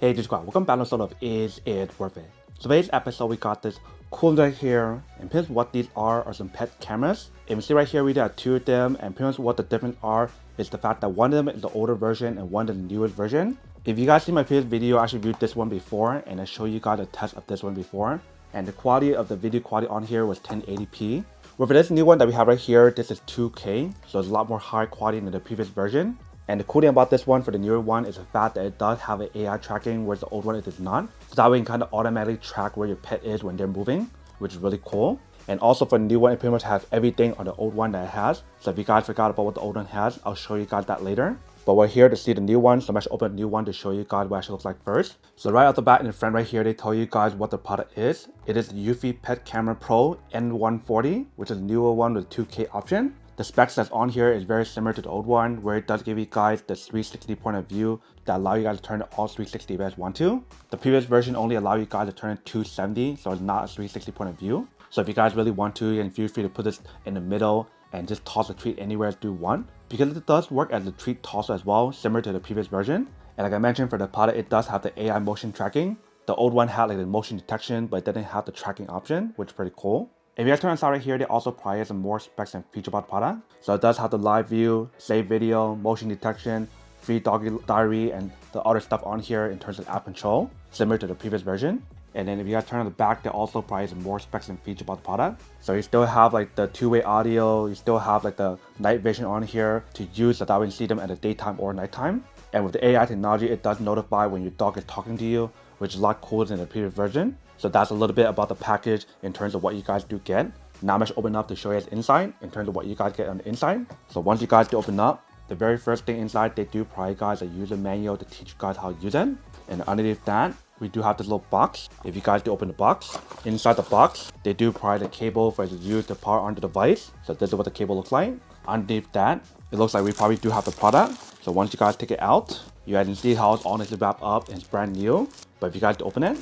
Hey, this is Guy. Welcome back to sort of Is It Worth It? So today's episode we got this cool right here, and pretty much what these are some pet cameras. And you see right here we have two of them, and pretty much what the difference are is the fact that one of them is the older version and one is the newest version. If you guys see my previous video, I actually viewed this one before, and I showed you guys a test of this one before, and the quality of the video quality on here was 1080p. Well, for this new one that we have right here, this is 2K, so it's a lot more high quality than the previous version. And the cool thing about this one for the newer one is the fact that it does have an AI tracking, whereas the old one it does not. So that way you can kind of automatically track where your pet is when they're moving, which is really cool. And also for the new one, it pretty much has everything on the old one that it has. So if you guys forgot about what the old one has, I'll show you guys that later. But we're here to see the new one, so I'm actually open a new one to show you guys what it actually looks like first. So right off the bat in the front right here, they tell you guys what the product is. It is the Eufy Pet Camera Pro N140, which is the newer one with 2K option. The specs that's on here is very similar to the old one, where it does give you guys the 360 point of view that allow you guys to turn it all 360 if you guys want to. The previous version only allow you guys to turn it 270, so it's not a 360 point of view. So if you guys really want to, and feel free to put this in the middle and just toss the treat anywhere as you want. Because it does work as a treat tosser as well, similar to the previous version. And like I mentioned for the product, it does have the AI motion tracking. The old one had like the motion detection, but it didn't have the tracking option, which is pretty cool. If you guys turn on side right here, they also provide some more specs and features about the product. So it does have the live view, save video, motion detection, free doggy diary, and the other stuff on here in terms of app control, similar to the previous version. And then if you guys turn on the back, they also provide some more specs and features about the product. So you still have like the two-way audio, you still have like the night vision on here to use so that way you see them at the daytime or nighttime. And with the AI technology, it does notify when your dog is talking to you, which is a lot cooler than the previous version. So that's a little bit about the package in terms of what you guys do get. Now I'm just open up to show you guys inside in terms of what you guys get on the inside. So once you guys do open up, the very first thing inside, they do provide you guys a user manual to teach you guys how to use it. And underneath that, we do have this little box. If you guys do open the box, inside the box, they do provide a cable for you to use to power on the device. So this is what the cable looks like. Underneath that, it looks like we probably do have the product. So once you guys take it out, you guys can see how it's all nicely wrapped up and it's brand new. But if you guys do open it,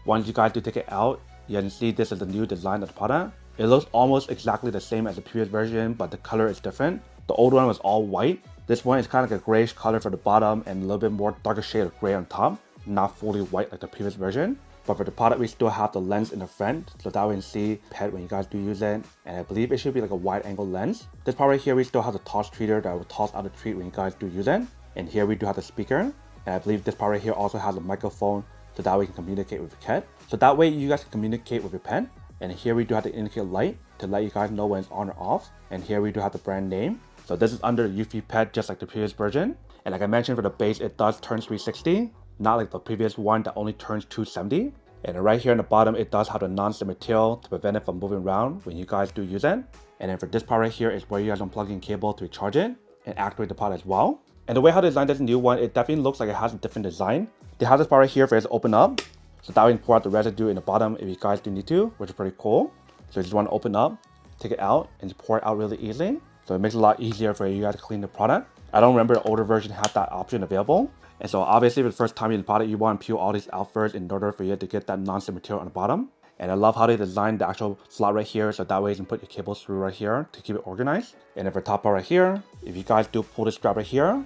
once you guys do take it out, you can see this is the new design of the product. It looks almost exactly the same as the previous version, but the color is different. The old one was all white. This one is kind of like a grayish color for the bottom and a little bit more darker shade of gray on top. Not fully white like the previous version. But for the product, we still have the lens in the front, so that way you can see pet when you guys do use it. And I believe it should be like a wide angle lens. This part right here, we still have the toss treater that will toss out the treat when you guys do use it. And here we do have the speaker. And I believe this part right here also has a microphone, so that way you can communicate with your cat. So that way you guys can communicate with your pet. And here we do have the indicator light to let you guys know when it's on or off. And here we do have the brand name. So this is under the Eufy Pet, just like the previous version. And like I mentioned, for the base, it does turn 360, not like the previous one that only turns 270. And right here in the bottom, it does have a non-slip material to prevent it from moving around when you guys do use it. And then for this part right here is where you guys unplug in cable to recharge it and activate the product as well. And the way how they designed this new one, it definitely looks like it has a different design. They have this part right here for it to open up, so that way you can pour out the residue in the bottom if you guys do need to, which is pretty cool. So you just want to open up, take it out, and just pour it out really easily. So it makes it a lot easier for you guys to clean the product. I don't remember the older version had that option available. And so obviously for the first time in the product, you want to peel all these out first in order for you to get that non-slip material on the bottom. And I love how they designed the actual slot right here, so that way you can put your cables through right here to keep it organized. And then for the top part right here, if you guys do pull this strap right here,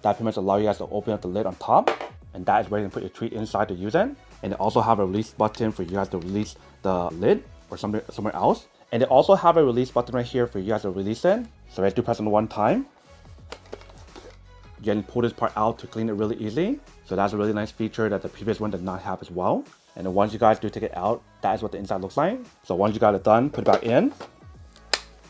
that pretty much allow you guys to open up the lid on top. And that is where you can put your treat inside to use it. And they also have a release button for you guys to release the lid or somewhere else. And they also have a release button right here for you guys to release it. So you have to press it one time. You can pull this part out to clean it really easy. So that's a really nice feature that the previous one did not have as well. And then once you guys do take it out, that is what the inside looks like. So once you got it done, put it back in,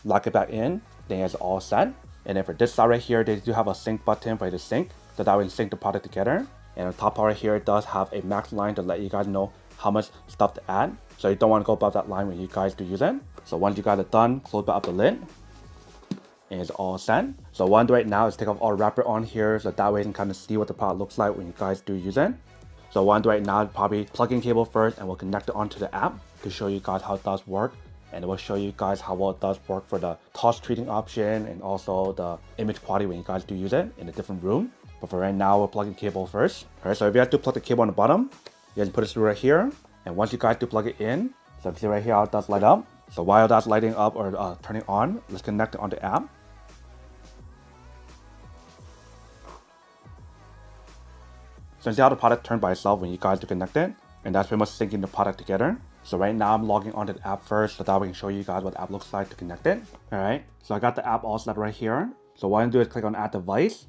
lock it back in, then it's all set. And then for this side right here, they do have a sync button for you to sync, so that way you can sync the product together. And on the top part right here, it does have a max line to let you guys know how much stuff to add. So you don't want to go above that line when you guys do use it. So once you got it done, close back up the lid. And it's all set. So what I'm doing right now is take off all the wrapper on here, so that way you can kind of see what the product looks like when you guys do use it. So what I'm doing right now is probably plug in cable first, and we'll connect it onto the app to show you guys how it does work. And it will show you guys how well it does work for the toss treating option and also the image quality when you guys do use it in a different room. But for right now, we'll plug in cable first. Alright, so if you have to plug the cable on the bottom, you can put it through right here. And once you guys do plug it in, so if you see right here how it does light up. So while that's lighting up or turning on, let's connect it on the app. So you see how the product turned by itself when you guys do connect it, and that's pretty much syncing the product together. So right now I'm logging onto the app first so that we can show you guys what the app looks like to connect it. Alright, so I got the app all set right here. So what I'm going to do is click on add device,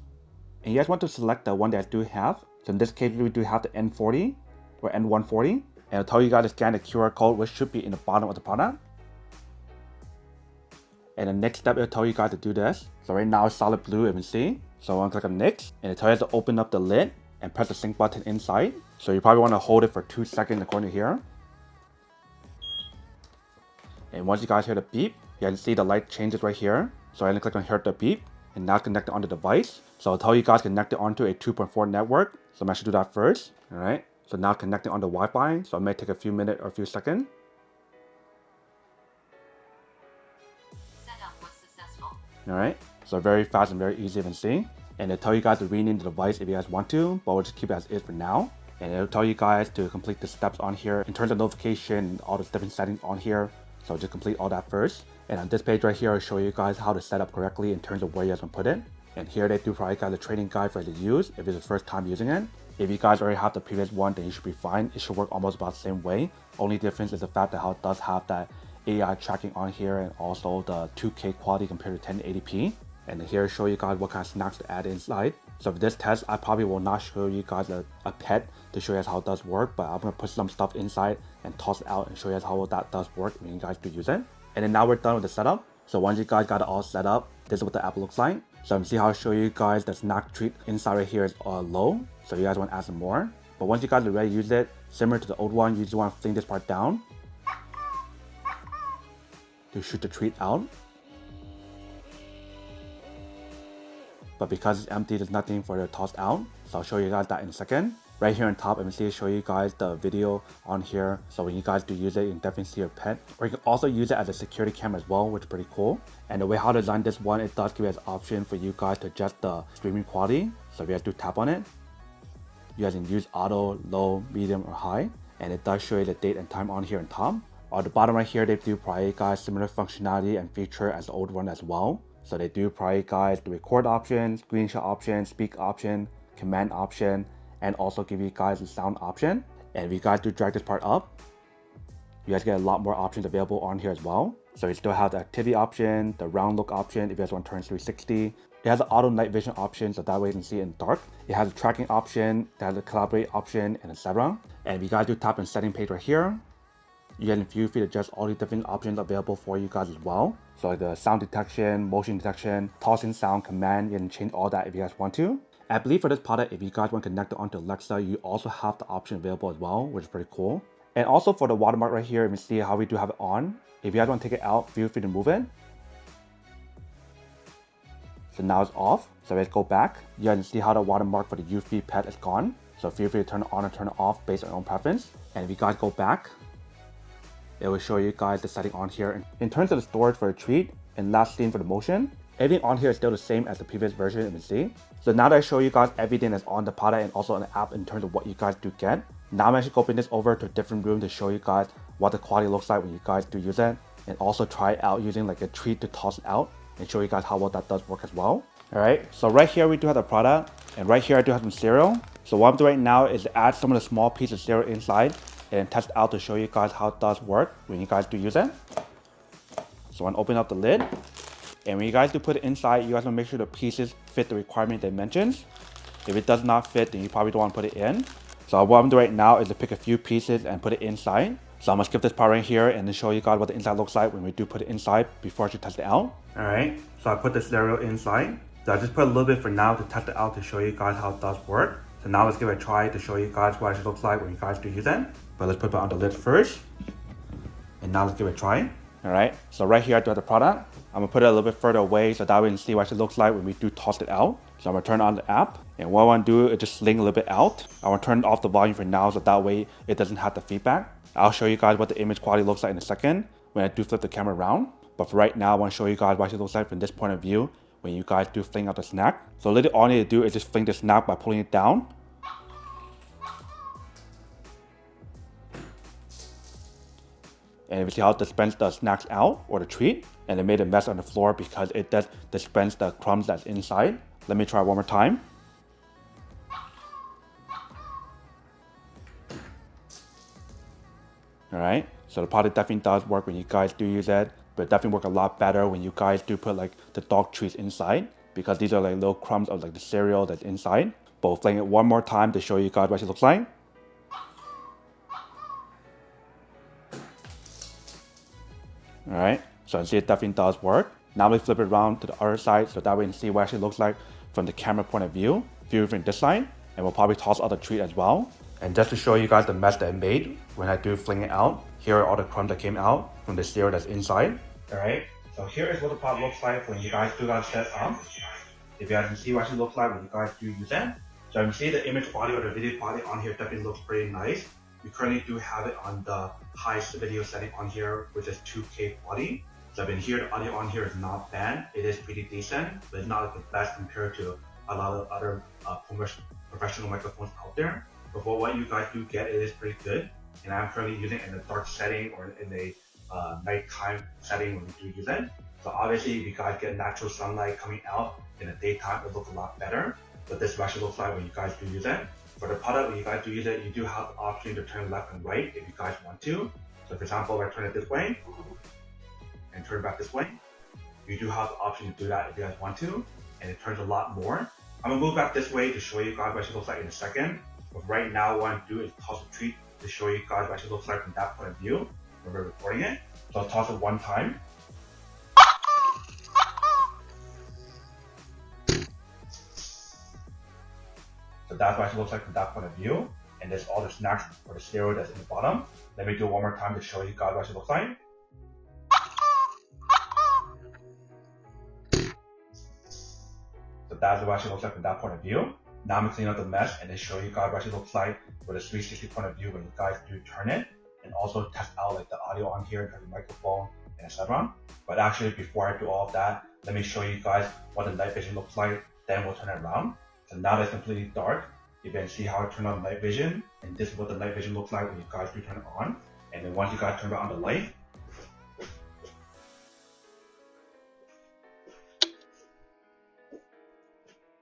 and you guys want to select the one that I do have. So in this case we do have the N40 or N140, and it'll tell you guys to scan the QR code, which should be in the bottom of the product. And the next step, it'll tell you guys to do this. So right now it's solid blue, you can see. So I'm gonna click on next, and it tells you to open up the lid and press the sync button inside. So you probably want to hold it for 2 seconds according to here. And once you guys hear the beep, you can see the light changes right here. So I'm gonna click on hear the beep, and now connect it on the device. So I'll tell you guys connect it onto a 2.4 network. So I'm actually do that first. Alright. So now connect it on the Wi-Fi. So it may take a few minutes or a few seconds. Setup was successful. Alright. So very fast and very easy to see. And it'll tell you guys to rename the device if you guys want to, but we'll just keep it as is for now. And it'll tell you guys to complete the steps on here in terms of notification, all the different settings on here. So just complete all that first. And on this page right here, I'll show you guys how to set up correctly in terms of where you guys can put it. And here they do provide guys a training guide for you to use if it's the first time using it. If you guys already have the previous one, then you should be fine. It should work almost about the same way. Only difference is the fact that how it does have that AI tracking on here and also the 2K quality compared to 1080p. And here I show you guys what kind of snacks to add inside. So for this test, I probably will not show you guys a pet to show you guys how it does work, but I'm going to put some stuff inside and toss it out and show you guys how that does work when you guys do use it. And then now we're done with the setup. So once you guys got it all set up, this is what the app looks like. So I'm see how I show you guys the snack treat inside right here is low. So you guys want to add some more. But once you guys are ready to use it, similar to the old one, you just want to fling this part down to shoot the treat out. But because it's empty, there's nothing for it to toss out. So I'll show you guys that in a second. Right here on top, I'm going to show you guys the video on here. So when you guys do use it, you can definitely see your pet. Or you can also use it as a security camera as well, which is pretty cool. And the way how to design this one, it does give you an option for you guys to adjust the streaming quality. So if you guys do tap on it, you guys can use auto, low, medium, or high. And it does show you the date and time on here on top. On the bottom right here, they do provide guys similar functionality and feature as the old one as well. So they do provide guys the record option, screenshot option, speak option, command option, and also give you guys a sound option. And if you guys do drag this part up, you guys get a lot more options available on here as well. So you still have the activity option, the round look option if you guys want to turn 360. It has the auto night vision option, so that way you can see it in dark. It has a tracking option, it has a collaborate option, and etc. And if you guys do tap on setting page right here, you guys can view feed adjust all the different options available for you guys as well. So like the sound detection, motion detection, tossing sound, command, you can change all that if you guys want to. I believe for this product, if you guys want to connect it onto Alexa, you also have the option available as well, which is pretty cool. And also for the watermark right here, you can see how we do have it on. If you guys want to take it out, feel free to move it. So now it's off. So let's go back. You guys can see how the watermark for the eufy pet is gone. So feel free to turn it on or turn it off based on your own preference. And if you guys go back, it will show you guys the setting on here. In terms of the storage for the treat and last scene for the motion, everything on here is still the same as the previous version, you can see. So now that I show you guys everything that's on the product and also on the app in terms of what you guys do get, now I'm actually going this over to a different room to show you guys what the quality looks like when you guys do use it, and also try it out using like a treat to toss it out and show you guys how well that does work as well. Alright, so right here we do have the product, and right here I do have some cereal. So what I'm doing right now is to add some of the small pieces of cereal inside and test it out to show you guys how it does work when you guys do use it. So I'm going to open up the lid. And when you guys do put it inside, you guys want to make sure the pieces fit the requirement dimensions. If it does not fit, then you probably don't want to put it in. So what I'm doing right now is to pick a few pieces and put it inside. So I'm going to skip this part right here and then show you guys what the inside looks like when we do put it inside before I should test it out. Alright, so I put the cereal inside. So I just put a little bit for now to test it out to show you guys how it does work. So now let's give it a try to show you guys what it looks like when you guys do use it. But let's put it on the lid first. And now let's give it a try. Alright, so right here I do have the product. I'm going to put it a little bit further away so that way you can see what it looks like when we do toss it out. So I'm going to turn on the app. And what I want to do is just sling a little bit out. I want to turn off the volume for now so that way it doesn't have the feedback. I'll show you guys what the image quality looks like in a second when I do flip the camera around. But for right now, I want to show you guys what it looks like from this point of view when you guys do fling out the snack. So literally all you need to do is just fling the snack by pulling it down. And if you see how it dispensed the snacks out or the treat, and it made a mess on the floor because it does dispense the crumbs that's inside. Let me try one more time. Alright, so the product definitely does work when you guys do use it, but it definitely work a lot better when you guys do put like the dog treats inside, because these are like little crumbs of like the cereal that's inside. But we'll fling it one more time to show you guys what it looks like. Alright, so you see it definitely does work. Now we flip it around to the other side so that way you can see what it actually looks like from the camera point of view. View from this side, and we'll probably toss other treat as well. And just to show you guys the mess that it made when I do fling it out, here are all the crumbs that came out from the cereal that's inside. Alright, so here is what the pot looks like when you guys do that set up. If you guys can see what it looks like when you guys do use it. So you can see the image quality or the video quality on here definitely looks pretty nice. We currently do have it on the highest video setting on here, which is 2K quality. So I've been here, the audio on here is not bad. It is pretty decent, but it's not like the best compared to a lot of other professional microphones out there. But for what you guys do get, it is pretty good. And I'm currently using it in a dark setting or in a nighttime setting when we do use it. So obviously, if you guys get natural sunlight coming out in the daytime, it looks a lot better. But this is what it actually looks like when you guys do use it. For the product, when you guys do use it, you do have the option to turn left and right if you guys want to. So for example, if I turn it this way and turn it back this way, you do have the option to do that if you guys want to, and it turns a lot more. I'm gonna move back this way to show you guys what it looks like in a second. But right now, what I'm doing is toss a treat to show you guys what it looks like from that point of view when we're recording it. So I'll toss it one time. So that's what it looks like from that point of view. And there's all the snacks or the cereal that's in the bottom. Let me do it one more time to show you guys what it looks like. So that's what it looks like from that point of view. Now I'm gonna clean up the mess and then show you guys what it looks like with a 360 point of view when you guys do turn it, and also test out like the audio on here in terms of microphone and etc. But actually, before I do all of that, let me show you guys what the night vision looks like. Then we'll turn it around. So now that it's completely dark, you can see how I turn on night vision, and this is what the night vision looks like when you guys do turn it on. And then once you guys turn on the light,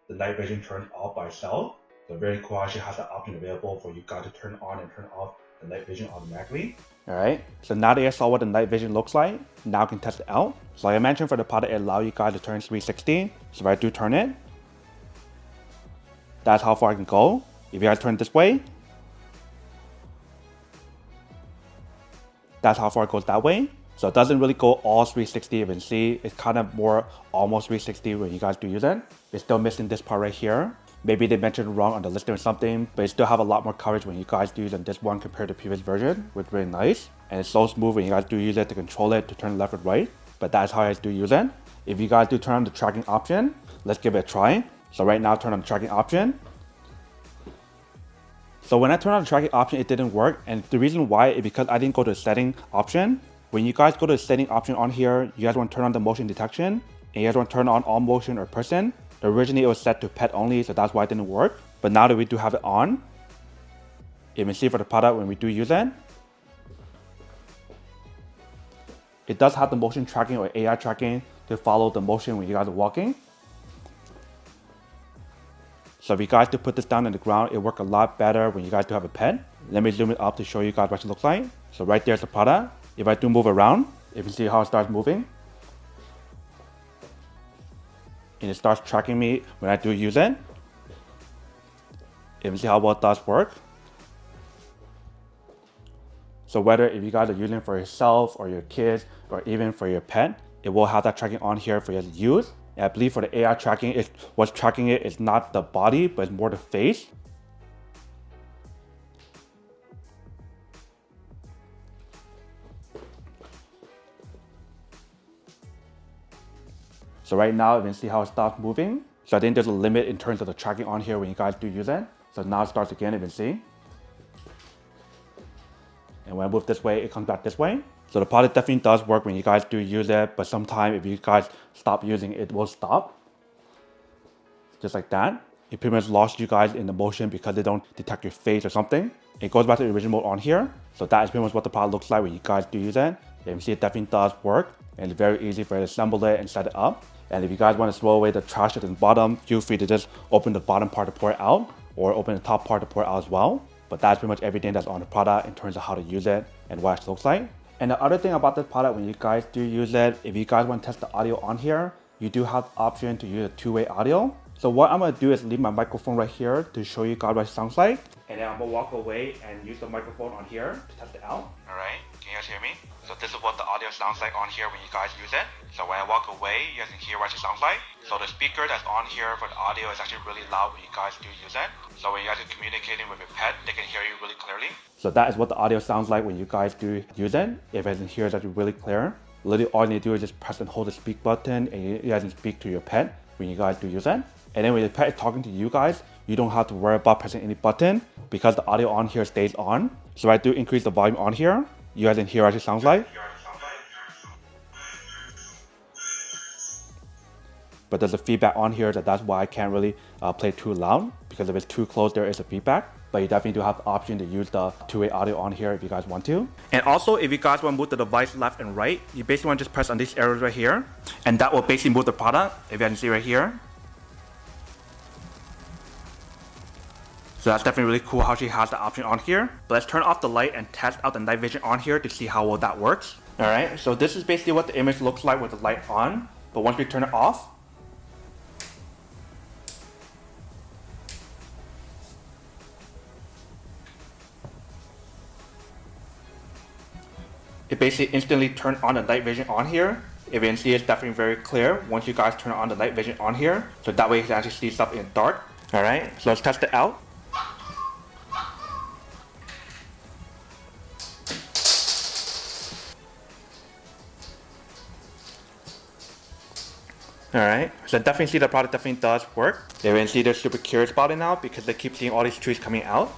the night vision turns off by itself. So very cool, actually has that option available for you guys to turn on and turn off the night vision automatically. Alright, so now that you saw what the night vision looks like, now you can test it out. So like I mentioned, for the product, it allows you guys to turn 360. So if I do turn it, that's how far I can go. If you guys turn it this way, that's how far it goes that way. So it doesn't really go all 360. You can see it's kind of more almost 360 when you guys do use it. It's still missing this part right here. Maybe they mentioned wrong on the listing or something, but it still have a lot more coverage when you guys do use it this one compared to the previous version, which is really nice. And it's so smooth when you guys do use it to control it to turn left and right. But that's how I do use it. If you guys do turn on the tracking option, let's give it a try. So right now, turn on the tracking option. So when I turned on the tracking option, it didn't work. And the reason why is because I didn't go to the setting option. When you guys go to the setting option on here, you guys want to turn on the motion detection, and you guys want to turn on all motion or person. Originally it was set to pet only, so that's why it didn't work. But now that we do have it on, you can see for the product when we do use it, it does have the motion tracking or AI tracking to follow the motion when you guys are walking. So if you guys do put this down on the ground, it works a lot better when you guys do have a pet. Let me zoom it up to show you guys what it looks like. So right there's the product. If I do move around, you can see how it starts moving. And it starts tracking me when I do use it. You can see how well it does work. So whether if you guys are using it for yourself or your kids or even for your pet, it will have that tracking on here for you to use. And I believe for the AI tracking, what's tracking it is not the body, but it's more the face. So right now, you can see how it stops moving. So I think there's a limit in terms of the tracking on here when you guys do use it. So now it starts again, you can see. And when I move this way, it comes back this way. So the product definitely does work when you guys do use it, but sometimes if you guys stop using it, it will stop. Just like that. It pretty much lost you guys in the motion because they don't detect your face or something. It goes back to the original mode on here. So that is pretty much what the product looks like when you guys do use it. You can see it definitely does work. And it's very easy for you to assemble it and set it up. And if you guys want to throw away the trash at the bottom, feel free to just open the bottom part to pour it out, or open the top part to pour it out as well. But that's pretty much everything that's on the product in terms of how to use it. and what it looks like. And the other thing about this product, when you guys do use it, if you guys want to test the audio on here, you do have the option to use a two-way audio. So what I'm going to do is leave my microphone right here to show you guys what it sounds like. And then I'm going to walk away and use the microphone on here to test it out. Alright, can you guys hear me? So this is what the audio sounds like on here when you guys use it. So when I walk away, you guys can hear what it sounds like. So the speaker that's on here for the audio is actually really loud when you guys do use it. So when you guys are communicating with your pet, they can hear you really clearly. So that is what the audio sounds like when you guys do use it. If it can hear it's actually really clear. Literally all you need to do is just press and hold the speak button and you guys can speak to your pet when you guys do use it. And then when the pet is talking to you guys, you don't have to worry about pressing any button because the audio on here stays on. So I do increase the volume on here. You guys can hear what it sounds like. But there's a feedback on here, that's why I can't really play too loud, because if it's too close, there is a feedback. But you definitely do have the option to use the two-way audio on here if you guys want to. And also, if you guys want to move the device left and right, you basically want to just press on these arrows right here, and that will basically move the product, if you guys can see right here. So that's definitely really cool how she has the option on here. But let's turn off the light and test out the night vision on here to see how well that works. Alright, so this is basically what the image looks like with the light on. But once we turn it off, it basically instantly turned on the night vision on here. If you can see, it's definitely very clear once you guys turn on the night vision on here. So that way you can actually see stuff in the dark. Alright, so let's test it out. Alright, so definitely see the product definitely does work. You can see they're super curious about it now because they keep seeing all these trees coming out.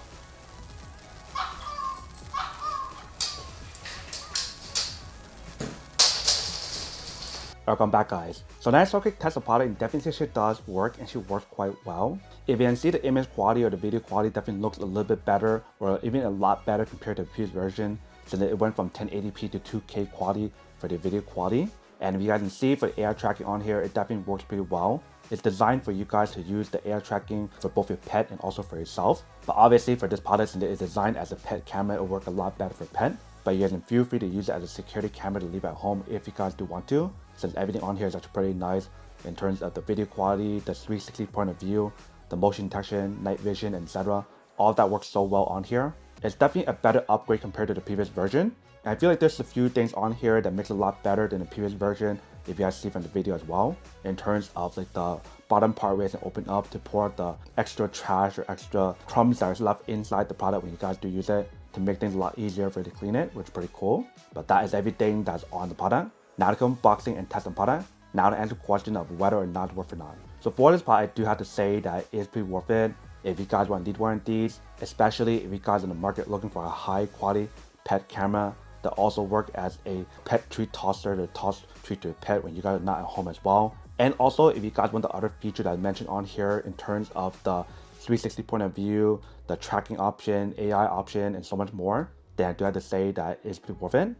Welcome back, guys. So nice quick test the product and definitely she does work and she works quite well. If you can see the image quality or the video quality definitely looks a little bit better or even a lot better compared to the previous version. So it went from 1080p to 2K quality for the video quality. And if you guys can see for the AI tracking on here, it definitely works pretty well. It's designed for you guys to use the AI tracking for both your pet and also for yourself. But obviously for this product, since it is designed as a pet camera, it will work a lot better for pet. But you guys can feel free to use it as a security camera to leave at home if you guys do want to. Since everything on here is actually pretty nice in terms of the video quality, the 360 point of view, the motion detection, night vision, etc. All of that works so well on here. It's definitely a better upgrade compared to the previous version. And I feel like there's a few things on here that makes it a lot better than the previous version if you guys see from the video as well. In terms of like the bottom part where it can open up to pour out the extra trash or extra crumbs that is left inside the product when you guys do use it to make things a lot easier for you to clean it, which is pretty cool. But that is everything that's on the product. Now to come unboxing and test the product. Now to answer the question of whether or not it's worth it or not. So for this product, I do have to say that it is pretty worth it. If you guys want to need one of these, especially if you guys are in the market looking for a high quality pet camera that also work as a pet treat tosser to toss treat to a pet when you guys are not at home as well. And also if you guys want the other feature that I mentioned on here in terms of the 360 point of view, the tracking option, AI option, and so much more, then I do have to say that it's pretty worth it.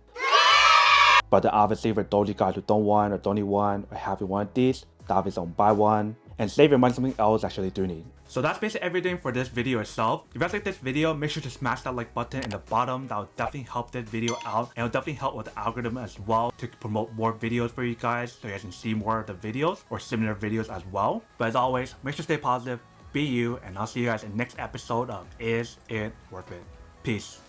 But then obviously for those of you guys who don't want or don't need one or have one of these, obviously don't buy one and save your money on something else actually do need. So that's basically everything for this video itself. If you guys like this video, make sure to smash that like button in the bottom. That will definitely help this video out and it'll definitely help with the algorithm as well to promote more videos for you guys so you guys can see more of the videos or similar videos as well. But as always, make sure to stay positive, be you, and I'll see you guys in the next episode of Is It Worth It? Peace.